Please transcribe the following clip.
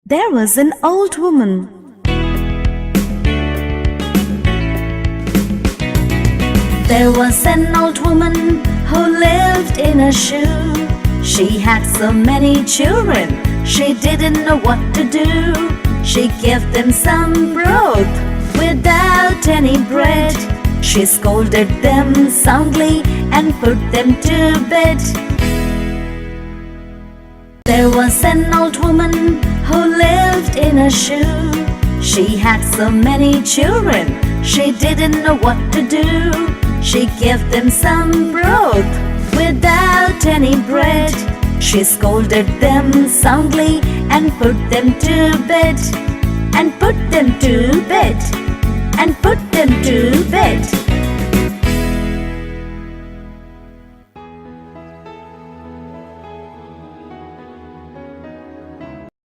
There was an old woman. There was an old woman who lived in a shoe. She had so many children, she didn't know what to do. She gave them some broth without any bread. She scolded them soundly and put them to bed. There was an old woman who lived in a shoe. She had so many children, she didn't know what to do. She gave them some broth without any bread. She scolded them soundly and put them to bed. And put them to bed. And put them to bed.